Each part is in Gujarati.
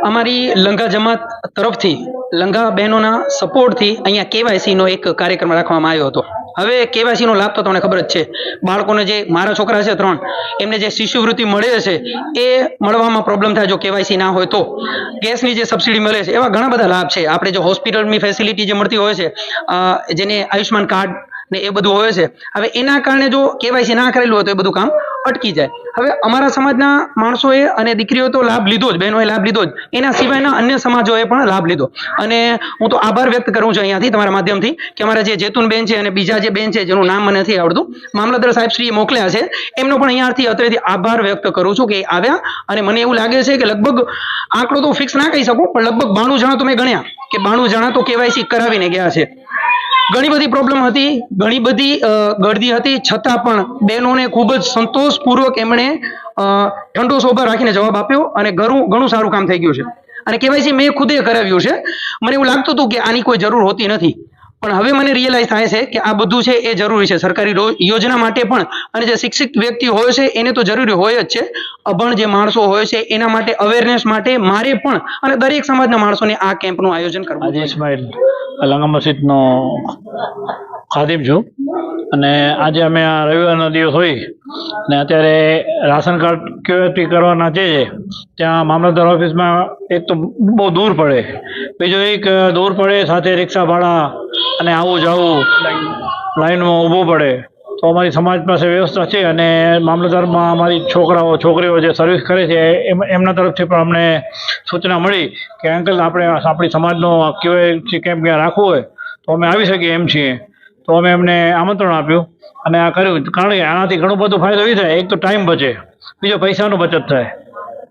અમારી લંઘા જમાત તરફથી લંઘા બહેનોના સપોર્ટથી અહીંયા કેવાયસીનો એક કાર્યક્રમ રાખવામાં આવ્યો હતો. હવે કેવાયસીનો લાભ તો તમને ખબર જ છે. બાળકોને જે મારા છોકરા છે 3, એમને જે શિષ્યવૃત્તિ મળે છે એ મળવામાં પ્રોબ્લેમ થાય જો કેવાયસી ના હોય તો. ગેસની જે સબસિડી મળે છે એવા ઘણા બધા લાભ છે. આપણે જો હોસ્પિટલની ફેસિલિટી જે મળતી હોય છે, જેને આયુષ્માન કાર્ડ ને એ બધું હોય છે, હવે એના કારણે જો કેવાયસી ના કરેલું હોય તો એ બધું કામ અટકી જાય. હવે અમારા સમાજના માણસોએ અને દીકરીઓ તો લાભ લીધો જ, બહેનોએ લાભ લીધો જ, એના સિવાયના અન્ય સમાજોએ પણ લાભ લીધો. અને હું તો આભાર વ્યક્ત કરું છું અહીંયાથી તમારા માધ્યમથી કે અમારા જે જેતુનબેન છે અને બીજા જે બેન છે જેનું નામ મને નથી આવડતું, મામલતદાર સાહેબ શ્રીએ મોકલ્યા છે, એમનો પણ અહીંયાથી અત્રેથી આભાર વ્યક્ત કરું છું કે આવ્યા. અને મને એવું લાગે છે કે લગભગ આંકડો તો ફિક્સ ના કહી શકું, પણ લગભગ 92 જણા તો મેં ગણ્યા કે 92 જણા તો કેવાયસી કરાવીને ગયા છે. ઘણી બધી પ્રોબ્લેમ હતી, ઘણી બધી ગળદી હતી, છતાં પણ બહેનોને ખૂબ જ સંતોષપૂર્વક એમણે ઠંડો સ્વભાવ રાખીને જવાબ આપ્યો અને ઘણું સારું કામ થઈ ગયું છે. અને કેવાયસી મેં ખુદે કરાવ્યું છે. મને એવું લાગતું હતું કે આની કોઈ જરૂર હોતી નથી, પણ હવે મને રિયલાઇઝ થાય છે કે આ બધું છે એ જરૂરી છે સરકારી યોજના માટે પણ. અને જે શિક્ષિત વ્યક્તિ હોય છે એને તો જરૂરી હોય જ છે. અભણ જે માણસો હોય છે એના માટે અવેરનેસ માટે મારે પણ અને દરેક સમાજના માણસોને આ કેમ્પનું આયોજન કરવું છે. લંઘા મસ્જિદનો ખાદિમ છું અને આજે અમે આ રવિવારનો દિવસ હોય ને અત્યારે રાશન કાર્ડ કેવાયસી કરવાના છે ત્યાં મામલતદાર ઓફિસમાં એક તો બહુ દૂર પડે, બીજું એક દૂર પડે, સાથે રિક્ષા ભાડા અને આવું જવું લાઈનમાં ઊભું પડે. તો અમારી સમાજ પાસે વ્યવસ્થા છે અને મામલતદારમાં અમારી છોકરીઓ જે સર્વિસ કરે છે એમના તરફથી પણ અમને સૂચના મળી કે અંકલ આપણે આપણી સમાજનો કેવાયસી કેમ્પ ક્યાં રાખવું હોય તો અમે આવી શકીએ એમ છીએ. તો અમે એમને આમંત્રણ આપ્યું અને આ કર્યું. કારણ કે આનાથી ઘણો બધો ફાયદો એ થાય, એક તો ટાઈમ બચે, બીજો પૈસાનો બચત થાય.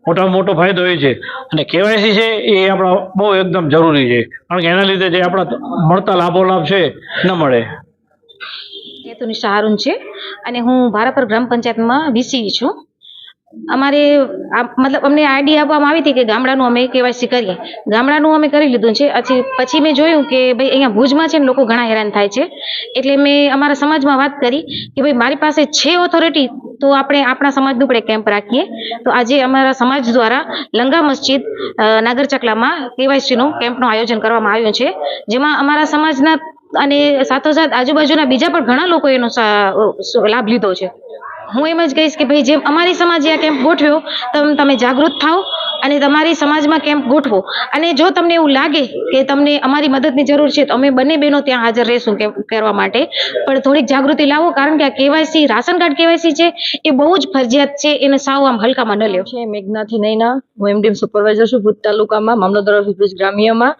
મોટામાં મોટો ફાયદો એ છે. અને કેવાયસી છે એ આપણા બહુ એકદમ જરૂરી છે, કારણ કે એના લીધે જે આપણા મળતા લાભ છે ન મળે. તુનિશા હારૂન છે અને હું ભારાપર ગ્રામ પંચાયતમાં વીસી છું. અમારે મતલબ અમને આઈડિયા આપવામાં આવી હતી કે ગામડાનું અમે કેવાયસી કરીએ. ગામડાનું અમે કરી લીધું છે. પછી મેં જોયું કે ભાઈ અહીંયા ભુજમાં છે ને લોકો ઘણા હેરાન થાય છે, એટલે મેં અમારા સમાજમાં વાત કરી કે ભાઈ મારી પાસે છે ઓથોરિટી, તો આપણે આપણા સમાજનું પણ કેમ્પ રાખીએ. તો આજે અમારા સમાજ દ્વારા લંઘા મસ્જિદ નાગરચકલામાં કેવાયસીનો કેમ્પનું આયોજન કરવામાં આવ્યું છે, જેમાં અમારા સમાજના અને સાથોસાથ આજુબાજુના બીજા પણ ઘણા લોકો એનો લાભ લીધો છે. હું એમ જ કહીશ કે ભાઈ જેમ અમારી સમાજે આ કેમ્પ ગોઠવ્યો, તમે જાગૃત થાઓ અને તમારી સમાજમાં કેમ્પ ગોઠવો. અને જો તમને એવું લાગે કે તમને અમારી મદદની જરૂર છે તો અમે બંને બહેનો ત્યાં હાજર રહીશું કેમ્પ કરવા માટે. પણ થોડીક જાગૃતિ લાવો, કારણ કે આ કેવાયસી રાશન કાર્ડ કેવાયસી છે એ બહુ જ ફરજિયાત છે, એને સાવ આમ હલકામાં ન લેવો. મેઘનાથી નૈના, હું એમડીએમ સુપરવાઇઝર છું ભુજ તાલુકામાં, મામલતદાર ઓફિસ ભુજ ગ્રામ્યમાં.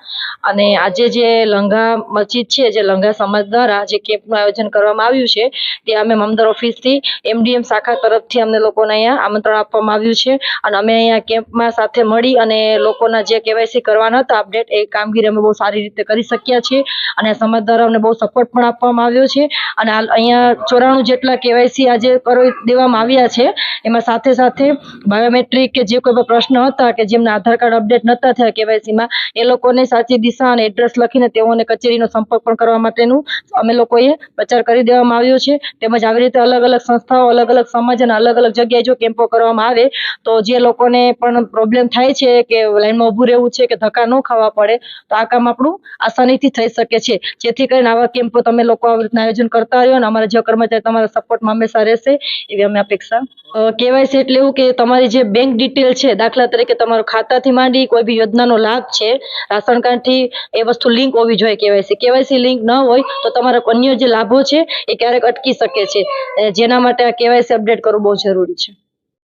અને આજે જે લંઘા મસ્જિદ છે, જે લંઘા સમાજ દ્વારા જે કેમ્પનું આયોજન કરવામાં આવ્યું છે, તે અમે મામલતદાર ઓફિસથી એમડીએમ શાખા તરફથી અમને લોકોને અહીંયા આમંત્રણ આપવામાં આવ્યું છે. અને અમે અહીંયા કેમ્પમાં સાથે મળી અને લોકોના જે કેવાયસી કરવાના હતા અપડેટ, એ કામગીરી અમે બહુ સારી રીતે કરી શક્યા છીએ. અને સમાજ દ્વારા અમને બહુ સપોર્ટ પણ આપવામાં આવ્યો છે. અને અહીંયા 94 જેટલા કેવાયસી આજે કરી દેવામાં આવ્યા છે. એમાં સાથે સાથે બાયોમેટ્રિક કે જે કોઈ પણ પ્રશ્ન હતા કે જેમના આધાર કાર્ડ અપડેટ નહોતા થયા કેવાયસીમાં, એ લોકોને સાચી દિશા અને એડ્રેસ લખીને તેઓને કચેરીનો સંપર્ક પણ કરવા માટેનું અમે લોકોએ પ્રચાર કરી દેવામાં આવ્યો છે. તેમજ આવી રીતે અલગ અલગ સંસ્થાઓ, અલગ અલગ સમાજ અને અલગ અલગ જગ્યાએ જો કેમ્પો કરવામાં આવે તો જે લોકોને પણ પ્રોબ્લેમ થાય છે કે લાઈનમાં ઊભું રહેવું છે કે ધક્કા ન ખાવા પડે, તો આ કામ આપણું આસાનીથી થઈ શકે છે. જેથી કરીને આવા કેમ્પો તમે લોકો આવી રીતના આયોજન કરતા રહ્યો અને અમારા જે કર્મચારી તમારા સપોર્ટમાં હંમેશા રહેશે એવી અમે અપેક્ષા. કેવાયસી એટલે એવું કે તમારી જે બેંક ડિટેલ છે, દાખલા તરીકે તમારું ખાતાથી માંડી કોઈ બી યોજનાનો લાભ છે, રાશન કાર્ડથી, એ વસ્તુ લિંક હોવી જોઈએ. કેવાયસી લિંક ન હોય તો તમારા અન્ય જે લાભો છે એ ક્યારેક અટકી શકે છે, જેના માટે આ કેવાયસી અપડેટ કરવું બહુ જરૂરી છે.